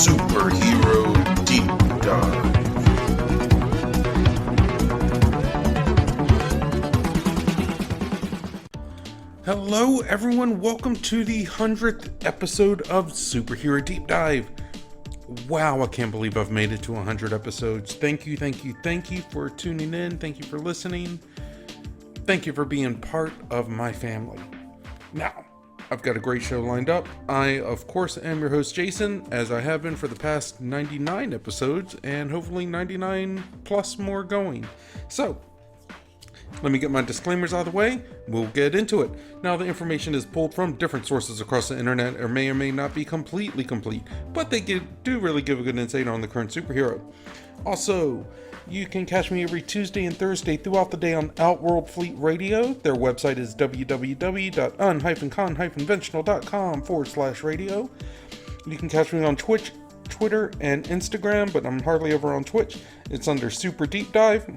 Superhero Deep Dive. Hello everyone, welcome to the 100th episode of Superhero Deep Dive. Wow, I can't believe I've made it to 100 episodes. Thank you for tuning in. Thank you for listening. Thank you for being part of my family. Now, I've got a great show lined up. I, of course, am your host, Jason, as I have been for the past 99 episodes, and hopefully 99 plus more going. So, let me get my disclaimers out of the way. We'll get into it. Now, the information is pulled from different sources across the internet, or may not be completely complete, but they do really give a good insight on the current superhero. Also, you can catch me every Tuesday and Thursday throughout the day on Outworld Fleet Radio. Their website is www.un-conventional.com/radio. You can catch me on Twitch, Twitter, and Instagram, but I'm hardly ever on Twitch. It's under Super Deep Dive.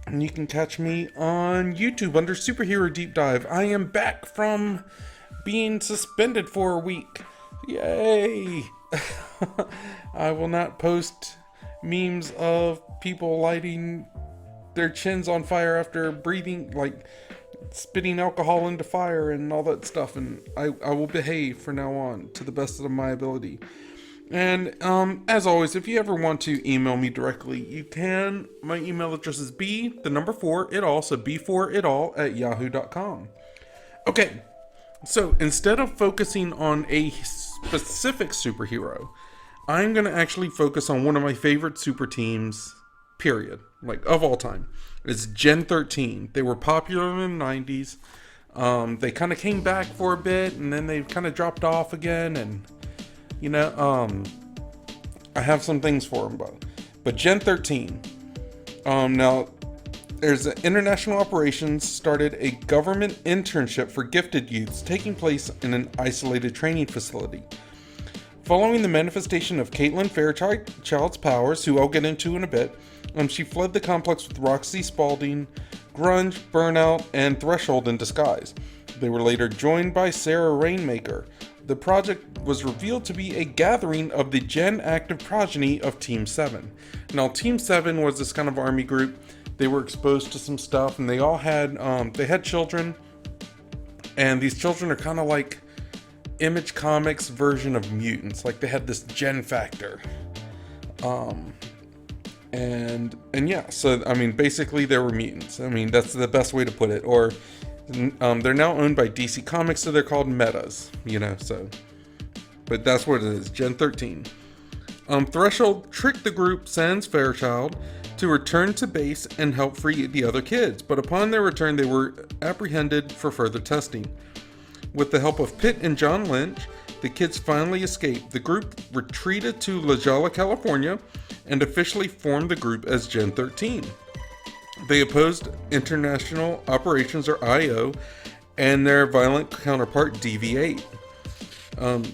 And you can catch me on YouTube under Superhero Deep Dive. I am back from being suspended for a week. Yay! I will not post memes of people lighting their chins on fire after breathing, like spitting alcohol into fire and all that stuff. And I will behave from now on to the best of my ability. And as always, if you ever want to email me directly, you can. My email address is b4itall, so b4itall@yahoo.com. Okay, so instead of focusing on a specific superhero, I'm going to actually focus on one of my favorite super teams, period, like of all time. It's Gen 13. They were popular in the 90s. They kind of came back for a bit, and then they kind of dropped off again, and you know, I have some things for them, but Gen 13. Now, there's an international operations started a government internship for gifted youths taking place in an isolated training facility. Following the manifestation of Caitlin Fairchild's powers, who I'll get into in a bit, she fled the complex with Roxy Spaulding, Grunge, Burnout, and Threshold in disguise. They were later joined by Sarah Rainmaker. The project was revealed to be a gathering of the Gen active progeny of Team 7. Now, Team 7 was this kind of army group. They were exposed to some stuff, and they all had children, and these children are kind of like Image Comics version of mutants. Like, they had this Gen factor. And yeah, so, I mean, basically they were mutants. I mean, that's the best way to put it. Or, they're now owned by DC Comics, so they're called metas, so. But that's what it is, Gen 13. Threshold tricked the group sans Fairchild to return to base and help free the other kids. But upon their return, they were apprehended for further testing. With the help of Pitt and John Lynch, the kids finally escaped. The group retreated to La Jolla, California, and officially formed the group as Gen 13. They opposed International Operations, or IO, and their violent counterpart, DV8.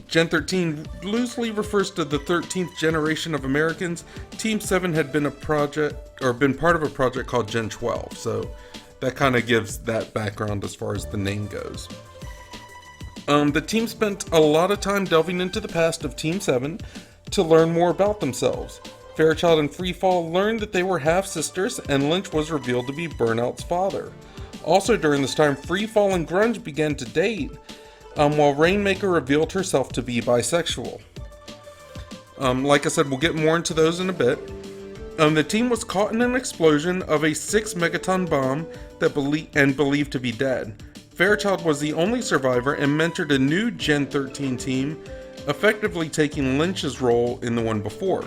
Gen 13 loosely refers to the 13th generation of Americans. Team 7 had been part of a project called Gen 12, so that kind of gives that background as far as the name goes. The team spent a lot of time delving into the past of Team 7 to learn more about themselves. Fairchild and Freefall learned that they were half-sisters, and Lynch was revealed to be Burnout's father. Also during this time, Freefall and Grunge began to date, while Rainmaker revealed herself to be bisexual. Like I said, we'll get more into those in a bit. The team was caught in an explosion of a 6-megaton bomb believed to be dead. Fairchild was the only survivor and mentored a new Gen 13 team, effectively taking Lynch's role in the one before.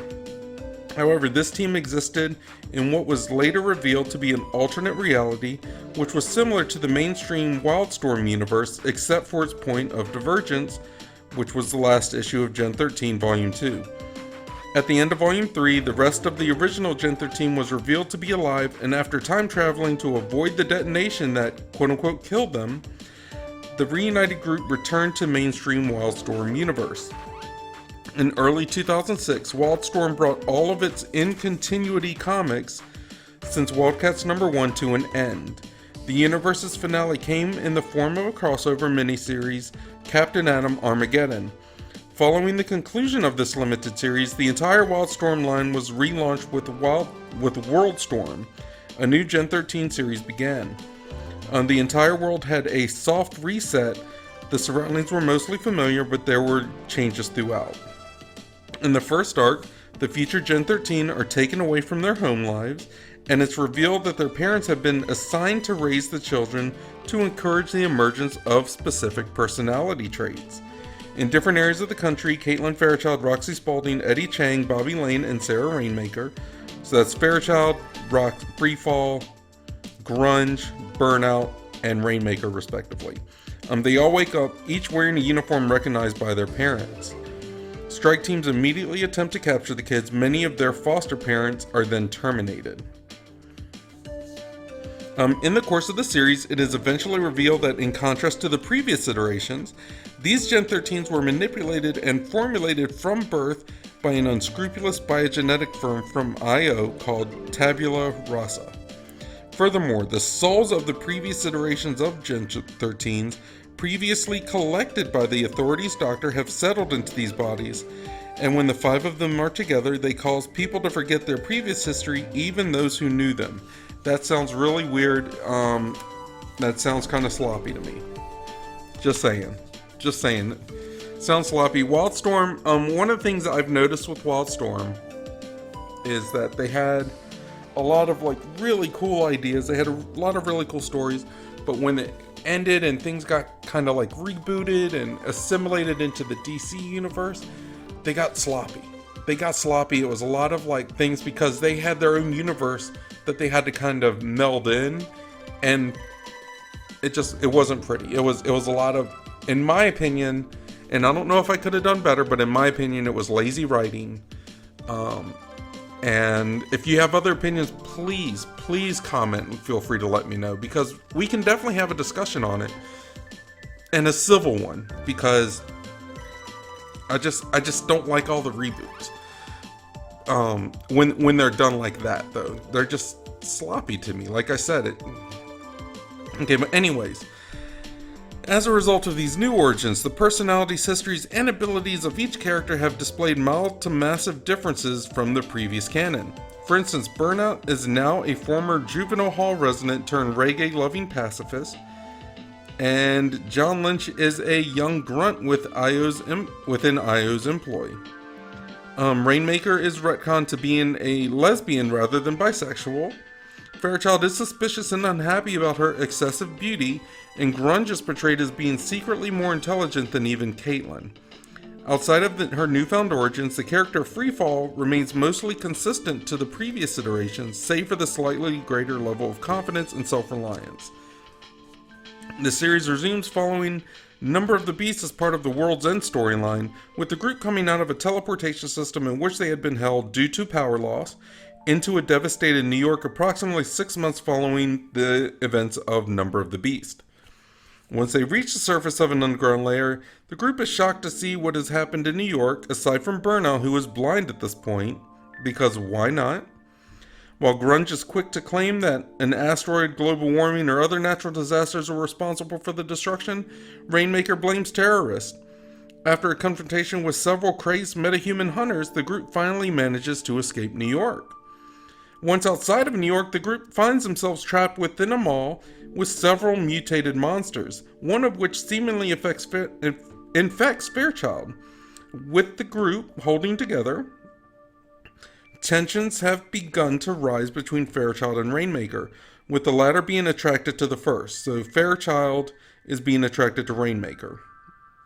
However, this team existed in what was later revealed to be an alternate reality, which was similar to the mainstream Wildstorm universe, except for its point of divergence, which was the last issue of Gen 13 Volume 2. At the end of Volume 3, the rest of the original Gen 13 was revealed to be alive, and after time traveling to avoid the detonation that quote-unquote killed them, the reunited group returned to mainstream Wildstorm universe. In early 2006, Wildstorm brought all of its in-continuity comics since Wildcats #1 to an end. The universe's finale came in the form of a crossover miniseries, Captain Atom Armageddon. Following the conclusion of this limited series, the entire Wildstorm line was relaunched with Worldstorm. A new Gen 13 series began. The entire world had a soft reset. The surroundings were mostly familiar, but there were changes throughout. In the first arc, the future Gen 13 are taken away from their home lives, and it's revealed that their parents have been assigned to raise the children to encourage the emergence of specific personality traits. In different areas of the country, Caitlin Fairchild, Roxy Spaulding, Eddie Chang, Bobby Lane, and Sarah Rainmaker, so that's Fairchild, Freefall, Grunge, Burnout, and Rainmaker respectively. They all wake up, each wearing a uniform recognized by their parents. Strike teams immediately attempt to capture the kids. Many of their foster parents are then terminated. In the course of the series, it is eventually revealed that in contrast to the previous iterations, these Gen 13s were manipulated and formulated from birth by an unscrupulous biogenetic firm from Io called Tabula Rasa. Furthermore, the souls of the previous iterations of Gen 13s, previously collected by the authorities' doctor, have settled into these bodies, and when the 5 of them are together, they cause people to forget their previous history, even those who knew them. That sounds really weird. That sounds kind of sloppy to me. Just saying. Sounds sloppy. Wildstorm, one of the things I've noticed with Wildstorm is that they had a lot of really cool ideas. They had a lot of really cool stories, but when it ended and things got kind of rebooted and assimilated into the DC universe, they got sloppy. It was a lot of things because they had their own universe that they had to kind of meld in, and it wasn't pretty. It was a lot of, in my opinion, and I don't know if I could have done better, but in my opinion, it was lazy writing. And if you have other opinions, please comment and feel free to let me know, because we can definitely have a discussion on it, and a civil one, because I just don't like all the reboots. When they're done like that, though, they're just sloppy to me. Like I said, it. Okay, but anyways, as a result of these new origins, the personalities, histories, and abilities of each character have displayed mild to massive differences from the previous canon. For instance, Burnout is now a former juvenile hall resident turned reggae-loving pacifist, and John Lynch is a young grunt within Io's employ. Rainmaker is retconned to being a lesbian rather than bisexual. Fairchild is suspicious and unhappy about her excessive beauty, and Grunge is portrayed as being secretly more intelligent than even Caitlin. Outside of her newfound origins, the character Freefall remains mostly consistent to the previous iterations, save for the slightly greater level of confidence and self-reliance. The series resumes following Number of the Beast as part of the World's End storyline, with the group coming out of a teleportation system in which they had been held due to power loss into a devastated New York approximately 6 months following the events of Number of the Beast. Once they reach the surface of an underground layer, the group is shocked to see what has happened in New York, aside from Burnout, who is blind at this point, because why not? While Grunge is quick to claim that an asteroid, global warming, or other natural disasters are responsible for the destruction, Rainmaker blames terrorists. After a confrontation with several crazed metahuman hunters, the group finally manages to escape New York. Once outside of New York, the group finds themselves trapped within a mall with several mutated monsters, one of which seemingly infects Fairchild. With the group holding together, tensions have begun to rise between Fairchild and Rainmaker, with the latter being attracted to the first. So Fairchild is being attracted to Rainmaker.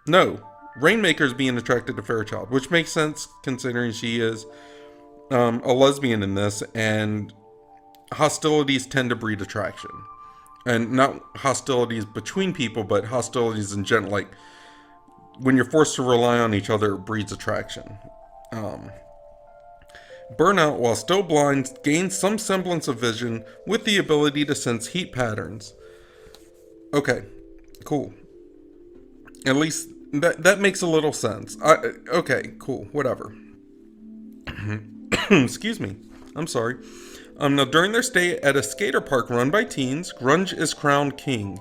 No, Rainmaker is being attracted to Fairchild, which makes sense considering she is a lesbian in this, and hostilities tend to breed attraction. And not hostilities between people, but hostilities in general. Like, when you're forced to rely on each other, it breeds attraction. Burnout, while still blind, gains some semblance of vision with the ability to sense heat patterns. Okay, cool. At least that makes a little sense. Okay, cool, whatever. Excuse me. I'm sorry. Now, during their stay at a skater park run by teens, Grunge is crowned king.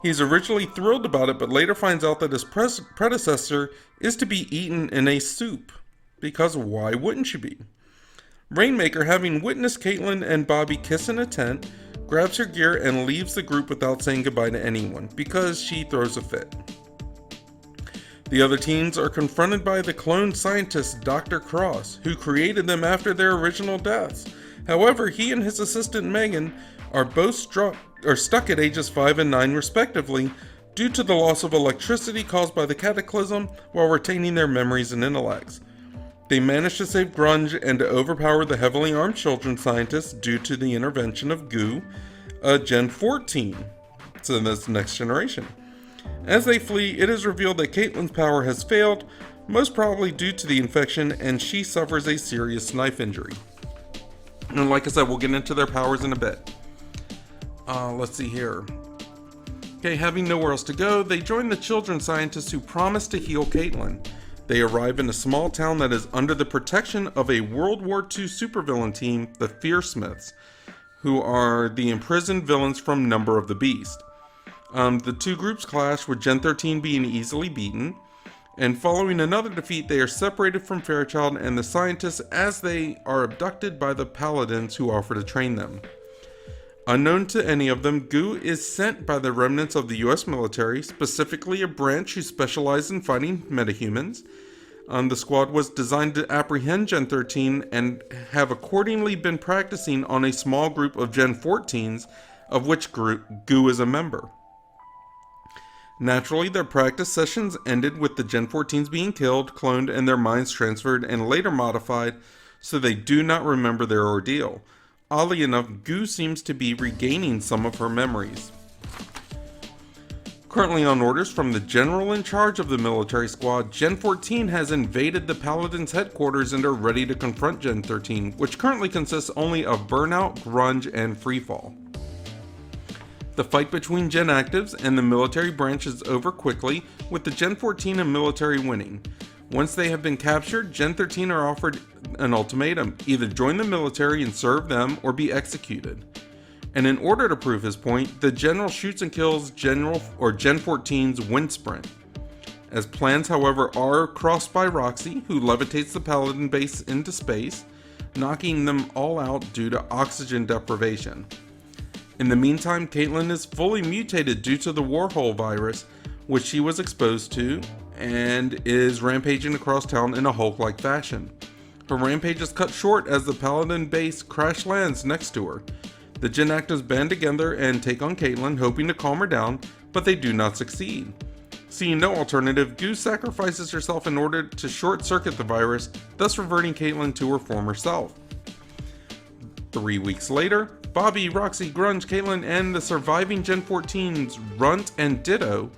He's originally thrilled about it, but later finds out that his predecessor is to be eaten in a soup. Because why wouldn't you be? Rainmaker, having witnessed Caitlin and Bobby kiss in a tent, grabs her gear and leaves the group without saying goodbye to anyone, because she throws a fit. The other teens are confronted by the clone scientist Dr. Cross, who created them after their original deaths. However, he and his assistant Megan are both stuck at ages 5 and 9 respectively, due to the loss of electricity caused by the cataclysm while retaining their memories and intellects. They manage to save Grunge and to overpower the heavily armed children scientists due to the intervention of Goo, Gen 14. So that's the next generation. As they flee, it is revealed that Caitlin's power has failed, most probably due to the infection, and she suffers a serious knife injury. And like I said, we'll get into their powers in a bit. Let's see here. Okay, having nowhere else to go, they join the children scientists who promise to heal Caitlin. They arrive in a small town that is under the protection of a World War II supervillain team, the Fearsmiths, who are the imprisoned villains from Number of the Beast. The two groups clash, with Gen 13 being easily beaten, and following another defeat, they are separated from Fairchild and the scientists as they are abducted by the Paladins who offer to train them. Unknown to any of them, Goo is sent by the remnants of the US military, specifically a branch who specialize in fighting metahumans. The squad was designed to apprehend Gen 13 and have accordingly been practicing on a small group of Gen 14s, of which Goo is a member. Naturally, their practice sessions ended with the Gen 14s being killed, cloned, and their minds transferred and later modified so they do not remember their ordeal. Oddly enough, Goo seems to be regaining some of her memories. Currently on orders from the general in charge of the military squad, Gen 14 has invaded the Paladins' headquarters and are ready to confront Gen 13, which currently consists only of Burnout, Grunge, and Freefall. The fight between Gen Actives and the military branch is over quickly, with the Gen 14 and military winning. Once they have been captured, Gen 13 are offered an ultimatum: either join the military and serve them or be executed. And in order to prove his point, the general shoots and kills Gen 14's wind sprint. As plans, however, are crossed by Roxy, who levitates the Paladin base into space, knocking them all out due to oxygen deprivation. In the meantime, Caitlin is fully mutated due to the Warhol virus, which she was exposed to, and is rampaging across town in a Hulk-like fashion. Her rampage is cut short as the Paladin base crash lands next to her. The Gen Actives band together and take on Caitlin, hoping to calm her down, but they do not succeed. Seeing no alternative, Goose sacrifices herself in order to short-circuit the virus, thus reverting Caitlin to her former self. 3 weeks later, Bobby, Roxy, Grunge, Caitlin, and the surviving Gen 14s, Runt and Ditto,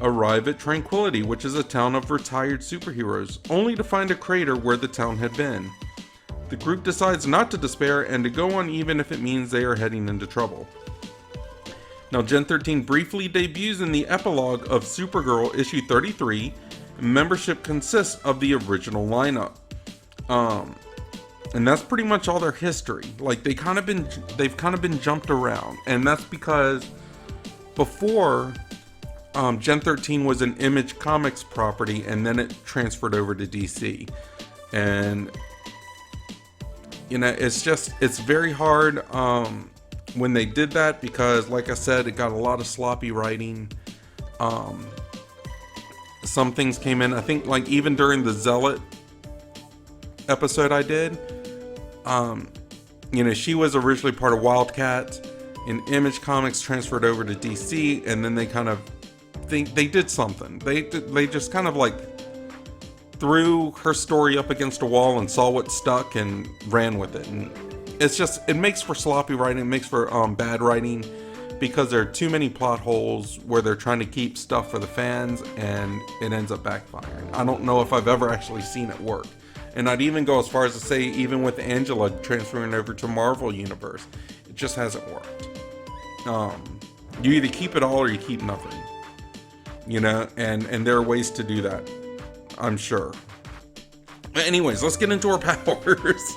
arrive at Tranquility, which is a town of retired superheroes, only to find a crater where the town had been. The group decides not to despair and to go on even if it means they are heading into trouble. Now, Gen 13 briefly debuts in the epilogue of Supergirl issue 33. Membership consists of the original lineup. And that's pretty much all their history. Like, they've kind of been jumped around, and that's because before Gen 13 was an Image Comics property, and then it transferred over to DC. And you know, it's very hard when they did that, because like I said, it got a lot of sloppy writing. Some things came in, I think, like even during the Zealot episode I did, you know, she was originally part of Wildcat, and Image Comics transferred over to DC, and then they did something. They just kind of like threw her story up against a wall and saw what stuck and ran with it. And it makes for sloppy writing, it makes for bad writing, because there are too many plot holes where they're trying to keep stuff for the fans, and it ends up backfiring. I don't know if I've ever actually seen it work. And I'd even go as far as to say, even with Angela transferring over to Marvel Universe, it just hasn't worked. You either keep it all or you keep nothing. You know, and there are ways to do that, I'm sure. But anyways, let's get into our powers.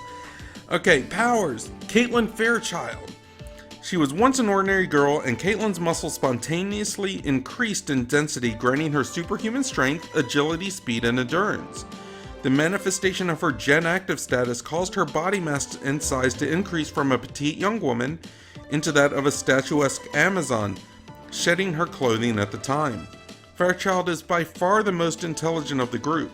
Okay, powers. Caitlin Fairchild. She was once an ordinary girl, and Caitlin's muscles spontaneously increased in density, granting her superhuman strength, agility, speed, and endurance. The manifestation of her Gen Active status caused her body mass and size to increase from a petite young woman into that of a statuesque Amazon, shedding her clothing at the time. Fairchild is by far the most intelligent of the group.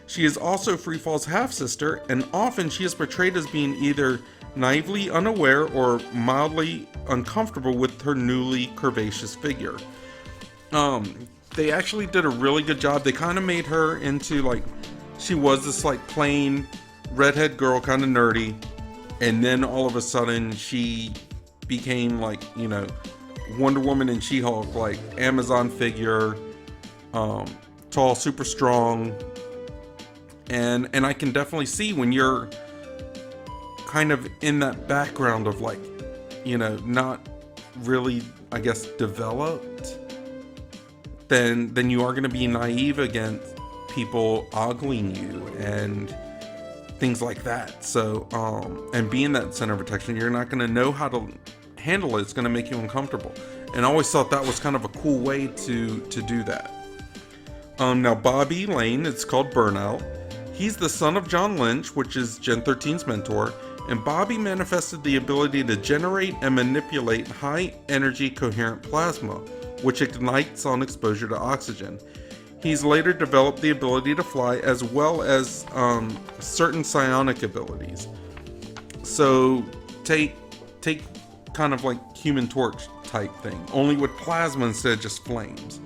She is also Freefall's half-sister, and often she is portrayed as being either naively unaware or mildly uncomfortable with her newly curvaceous figure. They actually did a really good job. They kind of made her into, like, she was this, like, plain redhead girl, kind of nerdy, and then all of a sudden she became, like, you know, Wonder Woman and She-Hulk, like, Amazon figure, tall, super strong, and I can definitely see when you're kind of in that background of, like, you know, not really, I guess, developed, then you are going to be naive against people ogling you and things like that. So, and being that center of attention, you're not going to know how to handle it. It's going to make you uncomfortable. And I always thought that was kind of a cool way to do that. Now, Bobby Lane, it's called Burnout. He's the son of John Lynch, which is Gen 13's mentor, and Bobby manifested the ability to generate and manipulate high-energy coherent plasma, which ignites on exposure to oxygen. He's later developed the ability to fly, as well as certain psionic abilities. So take kind of like Human Torch type thing, only with plasma instead of just flames,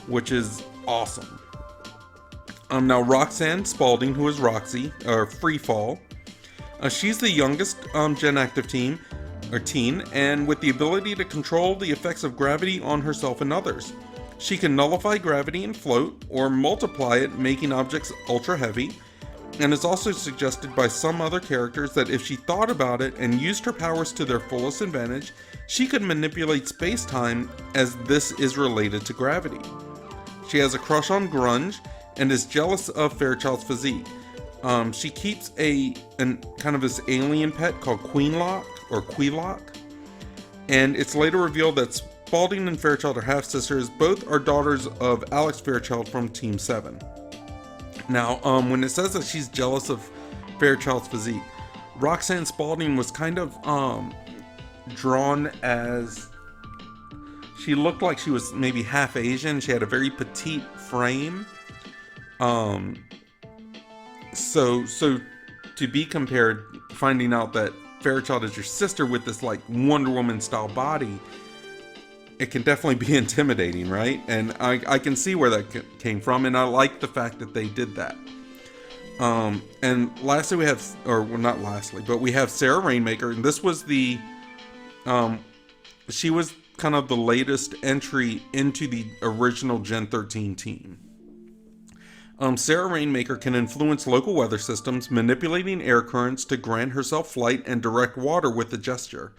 which is awesome. Now Roxanne Spaulding, who is Roxy, or Freefall, she's the youngest Gen Active teen, and with the ability to control the effects of gravity on herself and others. She can nullify gravity and float, or multiply it, making objects ultra heavy, and is also suggested by some other characters that if she thought about it and used her powers to their fullest advantage, she could manipulate space-time, as this is related to gravity. She has a crush on grunge, and is jealous of Fairchild's physique. She keeps a kind of this alien pet called Queenlock, or Queelock, and it's later revealed that Spaulding and Fairchild are half-sisters. Both are daughters of Alex Fairchild from Team 7. Now, when it says that she's jealous of Fairchild's physique, Roxanne Spaulding was kind of drawn as, she looked like she was maybe half Asian. She had a very petite frame. So to be compared, finding out that Fairchild is your sister with this, like, Wonder Woman style body, it can definitely be intimidating, right? And I can see where that came from, and I like the fact that they did that. And lastly we have, or well, not lastly, but we have Sarah Rainmaker, and this was the, she was kind of the latest entry into the original Gen 13 team. Sarah Rainmaker can influence local weather systems, manipulating air currents to grant herself flight and direct water with a gesture.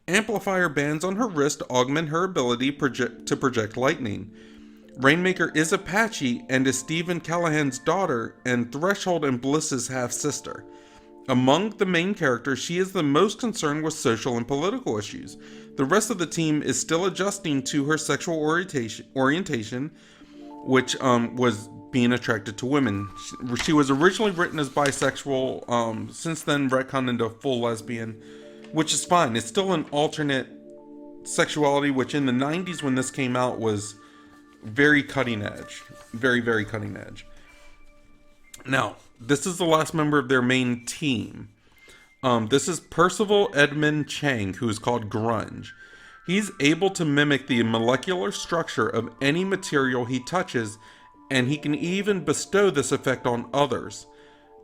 Amplifier bands on her wrist augment her ability to project lightning. Rainmaker is Apache and is Stephen Callahan's daughter and Threshold and Bliss's half-sister. Among the main characters, she is the most concerned with social and political issues. The rest of the team is still adjusting to her sexual orientation, which was being attracted to women. She was originally written as bisexual, since then retconned into full lesbian, which is fine. It's still an alternate sexuality, which in the 90s when this came out was very cutting edge. Very, very cutting edge. Now, this is the last member of their main team. This is Percival Edmund Chang, who is called Grunge. He's able to mimic the molecular structure of any material he touches, and he can even bestow this effect on others.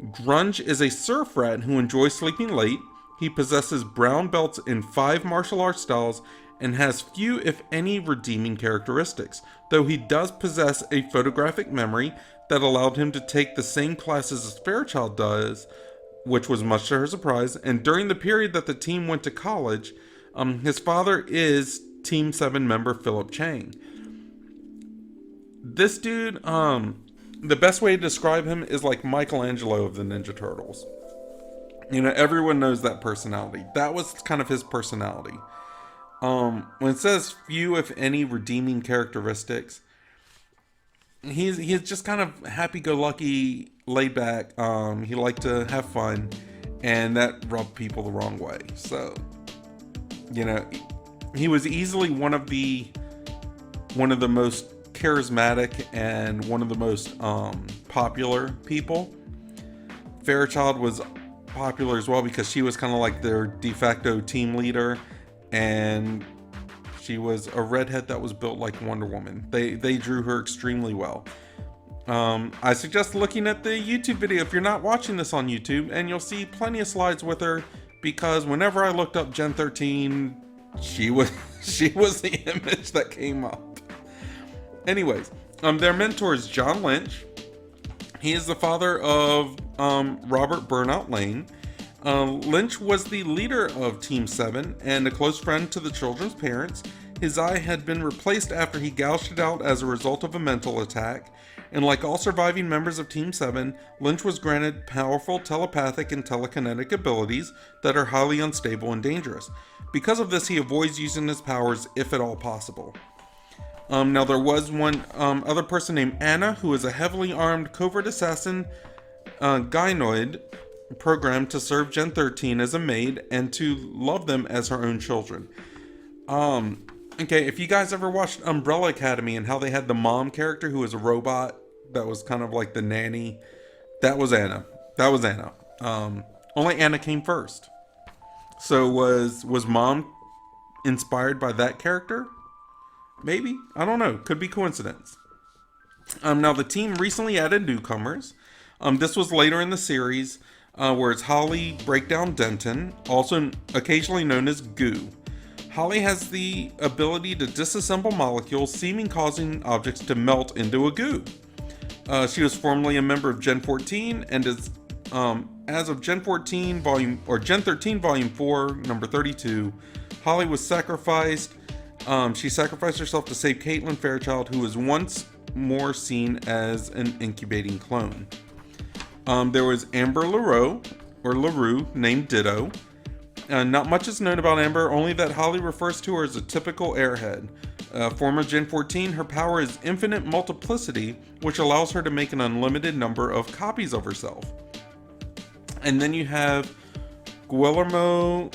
Grunge is a surf rat who enjoys sleeping late. He possesses brown belts in 5 martial arts styles and has few, if any, redeeming characteristics, though he does possess a photographic memory that allowed him to take the same classes as Fairchild does, which was much to her surprise, and during the period that the team went to college, his father is Team 7 member Philip Chang. This dude, the best way to describe him is like Michelangelo of the Ninja Turtles. You know, everyone knows that personality. That was kind of his personality. When it says few, if any, redeeming characteristics, he's just kind of happy-go-lucky, laid back. He liked to have fun, and that rubbed people the wrong way. So, you know, he was easily one of the most charismatic and one of the most popular people. Fairchild was popular as well because she was kind of like their de facto team leader, and she was a redhead that was built like Wonder Woman. They drew her extremely well. I suggest looking at the YouTube video if you're not watching this on YouTube, and you'll see plenty of slides with her, because whenever I looked up Gen 13, she was the image that came up. Anyways, their mentor is John Lynch. He is the father of Robert Burnout Lane. Lynch was the leader of Team 7 and a close friend to the children's parents. His eye had been replaced after he gouged it out as a result of a mental attack. And like all surviving members of Team 7, Lynch was granted powerful telepathic and telekinetic abilities that are highly unstable and dangerous. Because of this, he avoids using his powers if at all possible. Now there was one other person named Anna, who is a heavily armed covert assassin gynoid programmed to serve Gen 13 as a maid and to love them as her own children. Okay, if you guys ever watched Umbrella Academy and how they had the mom character who was a robot that was kind of like the nanny, that was Anna. Only Anna came first. So was mom inspired by that character? Maybe. I don't know. Could be coincidence. Now, the team recently added newcomers. This was later in the series, where it's Holly Breakdown Denton, also occasionally known as Goo. Holly has the ability to disassemble molecules, seemingly causing objects to melt into a goo. She was formerly a member of Gen 14, and is, as of Gen 13 Volume 4, number 32, Holly was sacrificed. She sacrificed herself to save Caitlin Fairchild, who was once more seen as an incubating clone. There was Amber LaRue, named Ditto. Not much is known about Amber, only that Holly refers to her as a typical airhead. Former Gen 14, her power is infinite multiplicity, which allows her to make an unlimited number of copies of herself. And then you have Guillermo...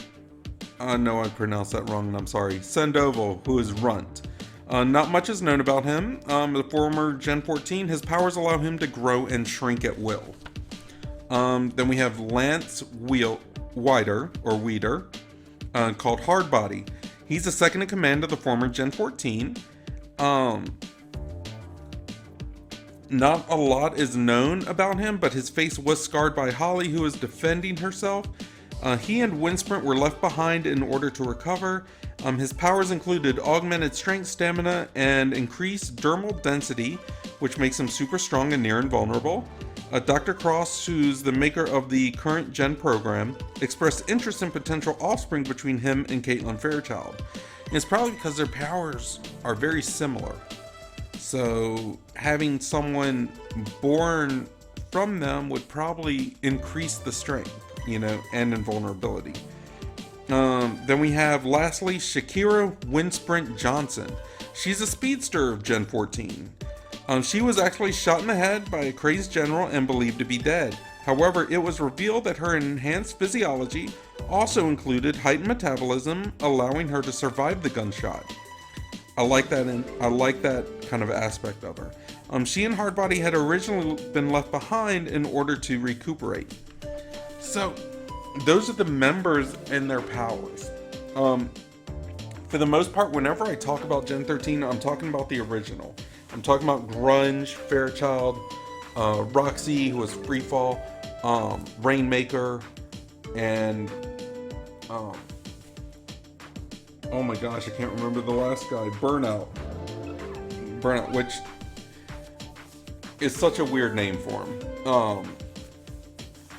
no, I pronounced that wrong, and I'm sorry. Sandoval, who is Runt. Not much is known about him. The former Gen 14, his powers allow him to grow and shrink at will. Then we have Lance Weeder, called Hardbody. He's the second in command of the former Gen 14. Not a lot is known about him, but his face was scarred by Holly, who is defending herself. He and Windsprint were left behind in order to recover. His powers included augmented strength, stamina, and increased dermal density, which makes him super strong and near invulnerable. Dr. Cross, who's the maker of the current Gen program, expressed interest in potential offspring between him and Caitlin Fairchild. And it's probably because their powers are very similar. So having someone born from them would probably increase the strength, and invulnerability. Then we have, lastly, Shakira Windsprint Johnson. She's a speedster of Gen 14. She was actually shot in the head by a crazed general and believed to be dead. However, it was revealed that her enhanced physiology also included heightened metabolism, allowing her to survive the gunshot. I like that kind of aspect of her. She and Hardbody had originally been left behind in order to recuperate. So, those are the members and their powers. For the most part, whenever I talk about Gen 13, I'm talking about the original. I'm talking about Grunge, Fairchild, Roxy, who was Freefall, Rainmaker, and oh my gosh, I can't remember the last guy. Burnout, which is such a weird name for him.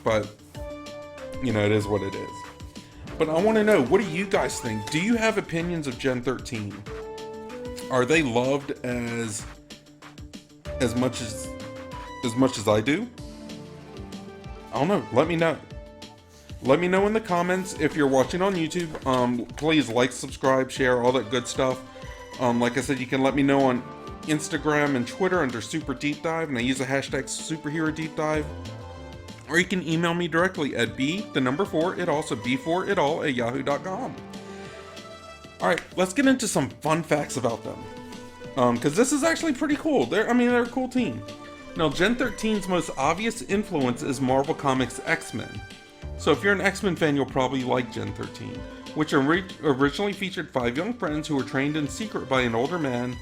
But it is what it is. But I want to know, what do you guys think? Do you have opinions of Gen 13? Are they loved as much as I do? I don't know. Let me know. Let me know in the comments if you're watching on YouTube. Please like, subscribe, share, all that good stuff. Like I said, you can let me know on Instagram and Twitter under Super Deep Dive, and I use the hashtag superherodeepdive. Or you can email me directly at b4itall, so b4itall at yahoo.com. Alright, let's get into some fun facts about them. Because this is actually pretty cool. They're a cool team. Now, Gen 13's most obvious influence is Marvel Comics' X-Men. So if you're an X-Men fan, you'll probably like Gen 13, which originally featured 5 young friends who were trained in secret by an older man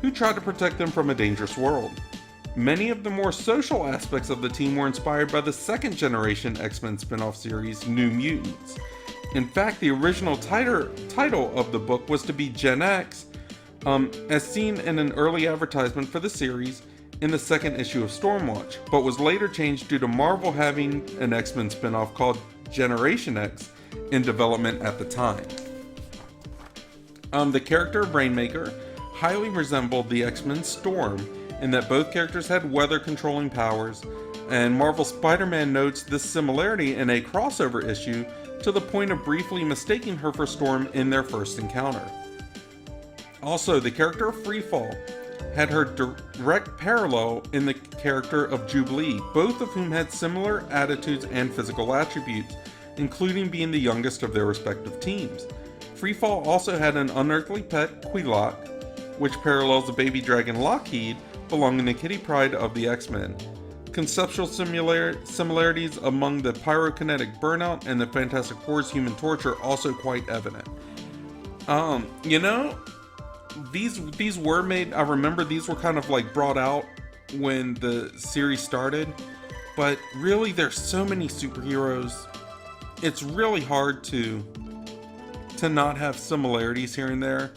who tried to protect them from a dangerous world. Many of the more social aspects of the team were inspired by the second generation X-Men spin-off series, New Mutants. In fact, the original title of the book was to be Gen X, as seen in an early advertisement for the series in the second issue of Stormwatch, but was later changed due to Marvel having an X-Men spin-off called Generation X in development at the time. The character of Rainmaker highly resembled the X-Men Storm in that both characters had weather-controlling powers, and Marvel Spider-Man notes this similarity in a crossover issue to the point of briefly mistaking her for Storm in their first encounter. Also, the character of Freefall had her direct parallel in the character of Jubilee, both of whom had similar attitudes and physical attributes, including being the youngest of their respective teams. Freefall also had an unearthly pet, Quilok, which parallels the baby dragon Lockheed, belonging to Kitty Pryde of the X-Men. Conceptual similarities among the pyrokinetic Burnout and the Fantastic Four's Human Torch are also quite evident. These were made, I remember these were kind of like brought out when the series started, but really there's so many superheroes, it's really hard to not have similarities here and there,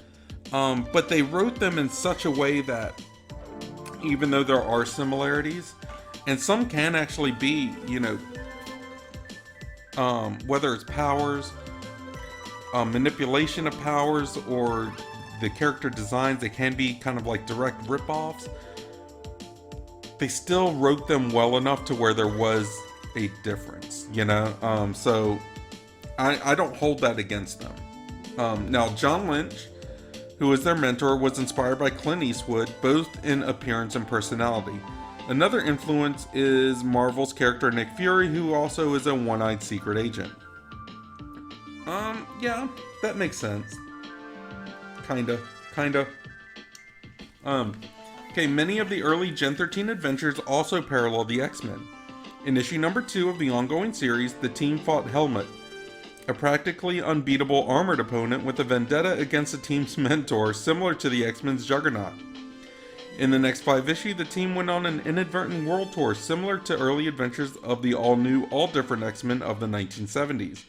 but they wrote them in such a way that even though there are similarities, and some can actually be, whether it's powers, manipulation of powers, or the character designs, they can be kind of like direct rip-offs. They still wrote them well enough to where there was a difference, so I don't hold that against them. Now, John Lynch, who was their mentor, was inspired by Clint Eastwood, both in appearance and personality. Another influence is Marvel's character Nick Fury, who also is a one-eyed secret agent. Yeah, that makes sense. Kinda. Okay, many of the early Gen 13 adventures also parallel the X-Men. In issue number 2 of the ongoing series, the team fought Helmut, a practically unbeatable armored opponent with a vendetta against the team's mentor, similar to the X-Men's Juggernaut. In the next 5 issues, the team went on an inadvertent world tour similar to early adventures of the all-new, all-different X-Men of the 1970s.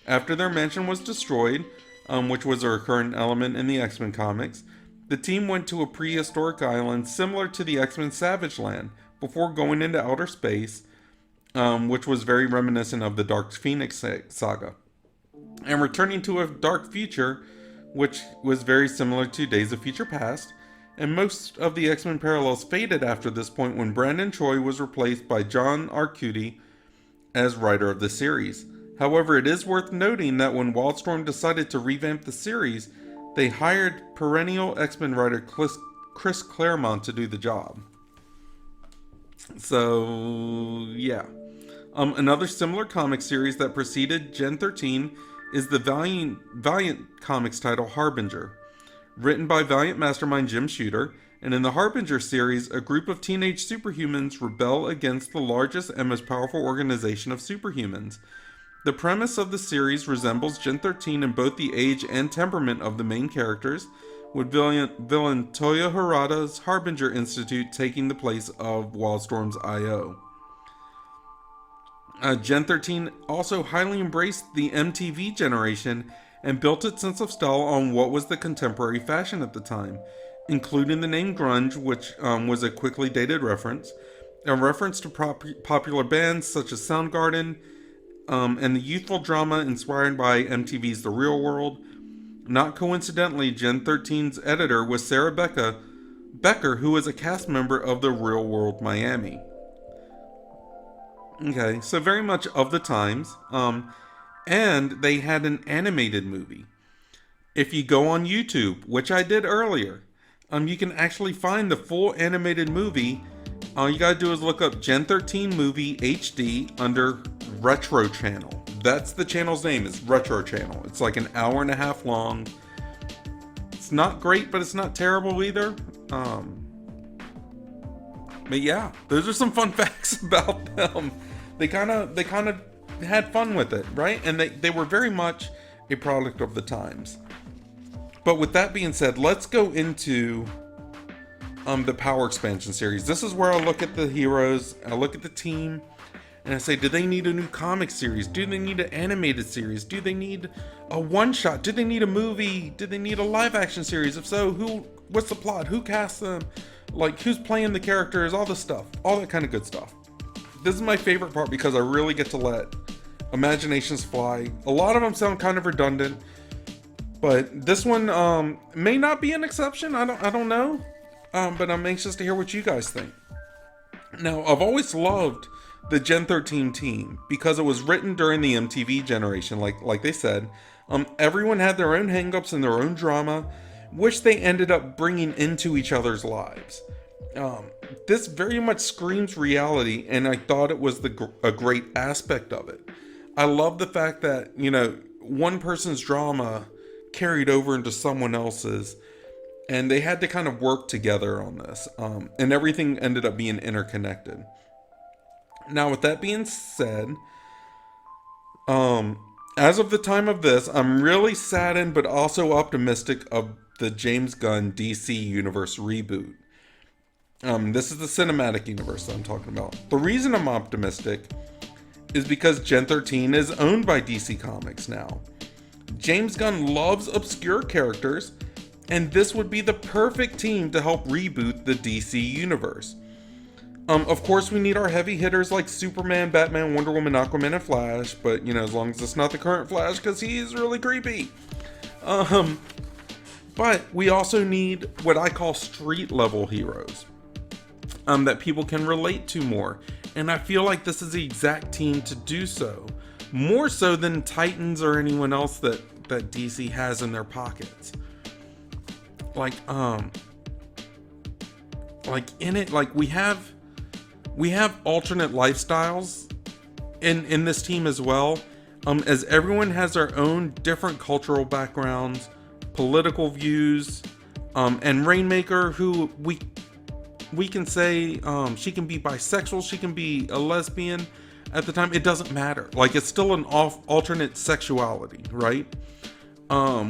After their mansion was destroyed, which was a recurrent element in the X-Men comics, the team went to a prehistoric island similar to the X-Men Savage Land before going into outer space, which was very reminiscent of the Dark Phoenix saga, and returning to a dark future, which was very similar to Days of Future Past, and most of the X-Men parallels faded after this point when Brandon Choi was replaced by John Arcudi as writer of the series. However, it is worth noting that when Wildstorm decided to revamp the series, they hired perennial X-Men writer Chris Claremont to do the job. So, yeah. Another similar comic series that preceded Gen 13 is the Valiant Comics title Harbinger. Written by Valiant mastermind Jim Shooter, and in the Harbinger series, a group of teenage superhumans rebel against the largest and most powerful organization of superhumans. The premise of the series resembles Gen 13 in both the age and temperament of the main characters, with villain Toya Harada's Harbinger Institute taking the place of Wildstorm's I.O. Gen 13 also highly embraced the MTV generation and built its sense of style on what was the contemporary fashion at the time, including the name grunge, which was a quickly dated reference, a reference to popular bands such as Soundgarden, and the youthful drama inspired by MTV's The Real World. Not coincidentally, Gen 13's editor was Sarah Becker, who was a cast member of The Real World Miami. Okay, so very much of the times. And they had an animated movie. If you go on YouTube, which I did earlier, you can actually find the full animated movie. All you gotta do is look up Gen 13 Movie HD under Retro Channel. That's the channel's name, is Retro Channel. It's like an hour and a half long. It's not great, but it's not terrible either. But yeah, those are some fun facts about them. They kind of had fun with it, right? And they were very much a product of the times. But with that being said, let's go into the Power Expansion series. This is where I look at the heroes, I look at the team, and I say, do they need a new comic series? Do they need an animated series? Do they need a one-shot? Do they need a movie? Do they need a live-action series? If so, what's the plot? Who casts them? Like, who's playing the characters? All this stuff. All that kind of good stuff. This is my favorite part because I really get to let imaginations fly. A lot of them sound kind of redundant, but this one may not be an exception. I don't know. But I'm anxious to hear what you guys think. Now, I've always loved the Gen 13 team because it was written during the MTV generation, like they said. Everyone had their own hangups and their own drama, which they ended up bringing into each other's lives. This very much screams reality, and I thought it was a great aspect of it. I love the fact that, one person's drama carried over into someone else's, and they had to kind of work together on this, and everything ended up being interconnected. Now, with that being said, as of the time of this, I'm really saddened but also optimistic of the James Gunn DC Universe reboot. This is the cinematic universe that I'm talking about. The reason I'm optimistic is because Gen 13 is owned by DC Comics now. James Gunn loves obscure characters, and this would be the perfect team to help reboot the DC Universe. Of course, we need our heavy hitters like Superman, Batman, Wonder Woman, Aquaman, and Flash, but, as long as it's not the current Flash, because he's really creepy. But we also need what I call street-level heroes that people can relate to more. And I feel like this is the exact team to do so. More so than Titans or anyone else that DC has in their pockets. Like in it, like we have alternate lifestyles in this team as well. As everyone has their own different cultural backgrounds, political views, and Rainmaker, who we can say she can be bisexual, she can be a lesbian. At the time, it doesn't matter. Like, it's still an alternate sexuality, right?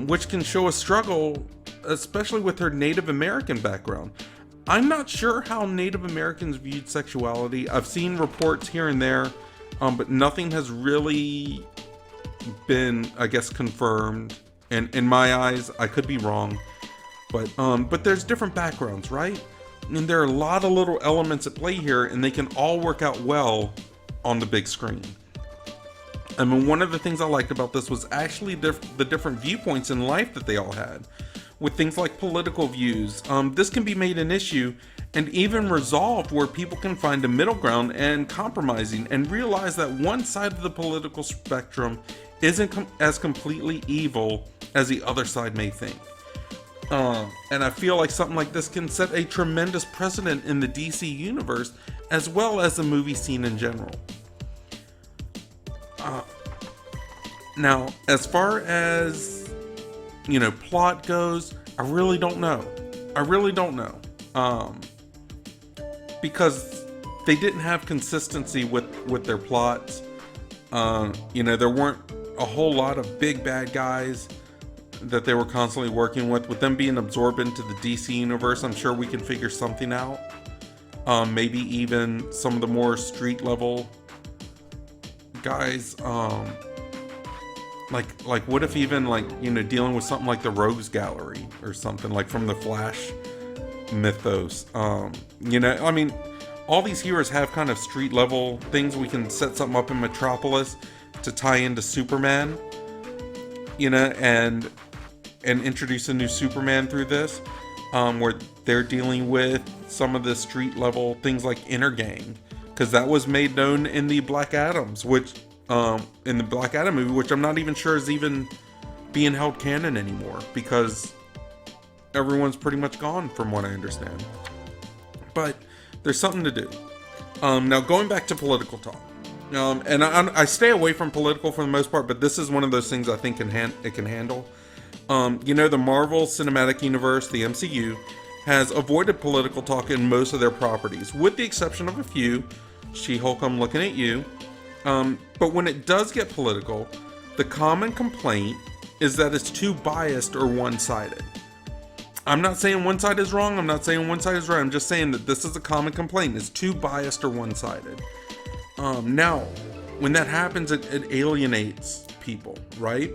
Which can show a struggle, especially with her Native American background. I'm not sure how Native Americans viewed sexuality. I've seen reports here and there, but nothing has really been, I guess, confirmed. And in my eyes, I could be wrong, but there's different backgrounds, right? And there are a lot of little elements at play here, and they can all work out well on the big screen. I mean, one of the things I liked about this was actually the different viewpoints in life that they all had. With things like political views, this can be made an issue and even resolved where people can find a middle ground and compromising and realize that one side of the political spectrum isn't as completely evil as the other side may think. And I feel like something like this can set a tremendous precedent in the DC universe as well as the movie scene in general. Now, as far as, plot goes, I really don't know. Because they didn't have consistency with their plots. There weren't a whole lot of big bad guys that they were constantly working with. With them being absorbed into the DC universe, I'm sure we can figure something out. Maybe even some of the more street level guys, like what if even dealing with something like the Rogues Gallery or something like from the Flash mythos. All these heroes have kind of street level things. We can set something up in Metropolis to tie into Superman, and introduce a new Superman through this, where they're dealing with some of the street level things like Inner Gang, because that was made known in the Black Adams, which in the Black Adam movie, which I'm not even sure is even being held canon anymore, because everyone's pretty much gone from what I understand. But there's something to do. Now going back to political talk, and I stay away from political for the most part, but this is one of those things I think it can handle. The Marvel Cinematic Universe, the MCU, has avoided political talk in most of their properties, with the exception of a few. She-Hulk, I'm looking at you. But when it does get political, the common complaint is that it's too biased or one-sided. I'm not saying one side is wrong, I'm not saying one side is right, I'm just saying that this is a common complaint. It's too biased or one-sided. Now, when that happens, it alienates people, right?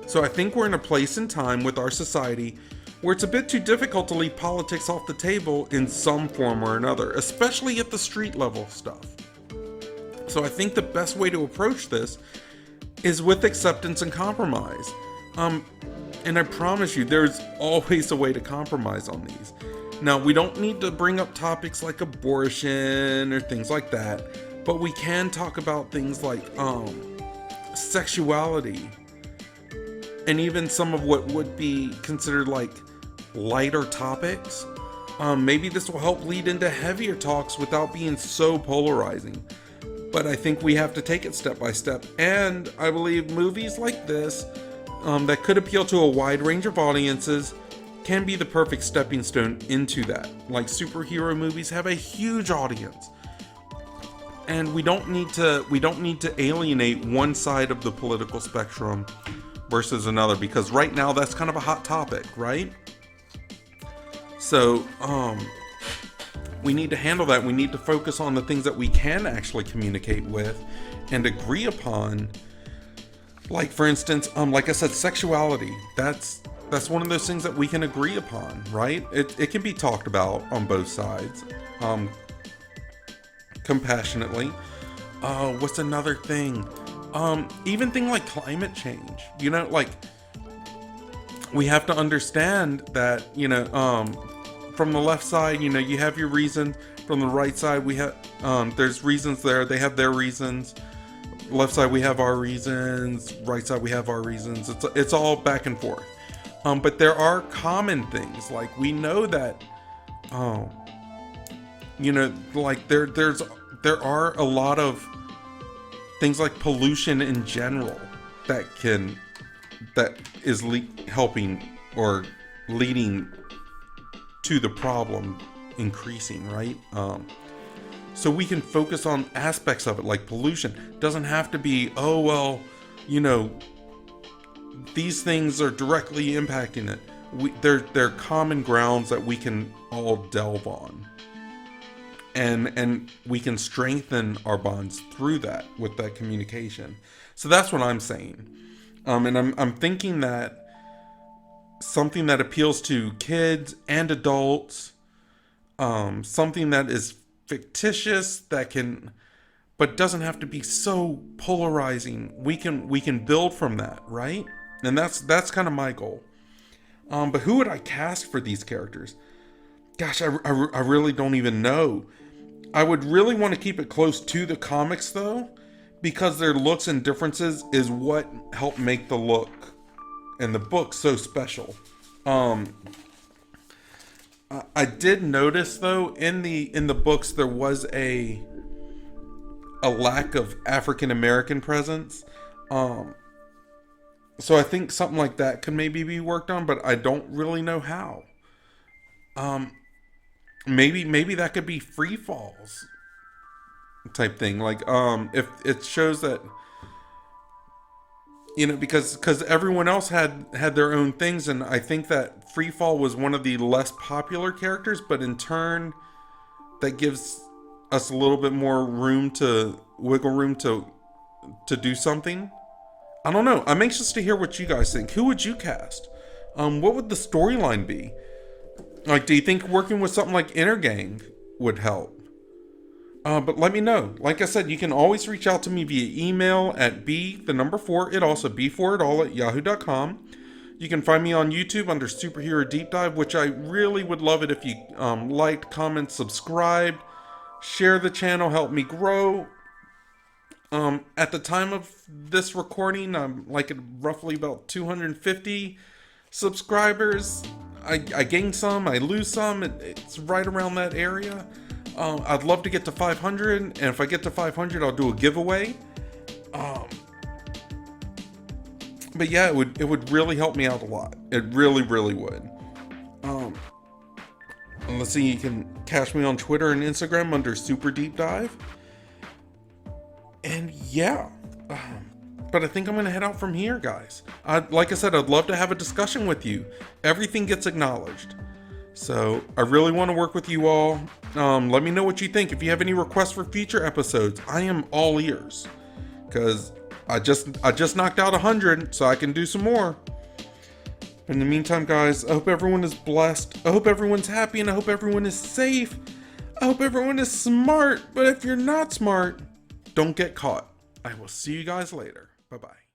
So I think we're in a place in time with our society where it's a bit too difficult to leave politics off the table in some form or another, especially at the street level stuff. So I think the best way to approach this is with acceptance and compromise. And I promise you, there's always a way to compromise on these. Now, we don't need to bring up topics like abortion or things like that, but we can talk about things like sexuality, and even some of what would be considered like lighter topics. Maybe this will help lead into heavier talks without being so polarizing. But I think we have to take it step by step. And I believe movies like this, that could appeal to a wide range of audiences, can be the perfect stepping stone into that. Like superhero movies have a huge audience. And we don't need to alienate one side of the political spectrum versus another, because right now that's kind of a hot topic, right? So we need to handle that. We need to focus on the things that we can actually communicate with and agree upon. Like, for instance, like I said, sexuality. That's one of those things that we can agree upon, right? It can be talked about on both sides, compassionately. What's another thing? Even thing like climate change. Like, we have to understand that, from the left side, you have your reason. From the right side, we have, there's reasons there. They have their reasons. Left side, we have our reasons. Right side, we have our reasons. It's all back and forth. But there are common things. Like, we know that, like there are a lot of things like pollution in general that is helping or leading to the problem increasing, right? So we can focus on aspects of it, like pollution. It doesn't have to be, these things are directly impacting it. They're common grounds that we can all delve on. And we can strengthen our bonds through that, with that communication. So that's what I'm saying. And I'm thinking that something that appeals to kids and adults, something that is fictitious, but doesn't have to be so polarizing. We can build from that, right? And that's kind of my goal. But who would I cast for these characters? Gosh, I really don't even know. I would really want to keep it close to the comics, though, because their looks and differences is what helped make the look and the book so special. I did notice, though, in the books there was a lack of African American presence. So I think something like that could maybe be worked on, but I don't really know how. Maybe that could be free falls type thing. Like, if it shows that, because everyone else had their own things, and I think that Free Fall was one of the less popular characters, but in turn, that gives us a little bit more wiggle room to do something. I don't know. I'm anxious to hear what you guys think. Who would you cast? What would the storyline be? Like, do you think working with something like Inner Gang would help? But let me know. Like I said, you can always reach out to me via email at b4itall@yahoo.com. You can find me on YouTube under Superhero Deep Dive, which I really would love it if you liked, comment, subscribed. Share the channel, help me grow. At the time of this recording, I'm like at roughly about 250 subscribers. I gain some, I lose some. It's right around that area. I'd love to get to 500, and if I get to 500, I'll do a giveaway. But yeah, it would really help me out a lot. It really, really would. And let's see, you can catch me on Twitter and Instagram under superherodeepdive. And yeah, but I think I'm gonna head out from here, guys. Like I said, I'd love to have a discussion with you. Everything gets acknowledged. So I really want to work with you all. Let me know what you think. If you have any requests for future episodes, I am all ears. Because I just knocked out 100, so I can do some more. In the meantime, guys, I hope everyone is blessed. I hope everyone's happy, and I hope everyone is safe. I hope everyone is smart. But if you're not smart, don't get caught. I will see you guys later. Bye-bye.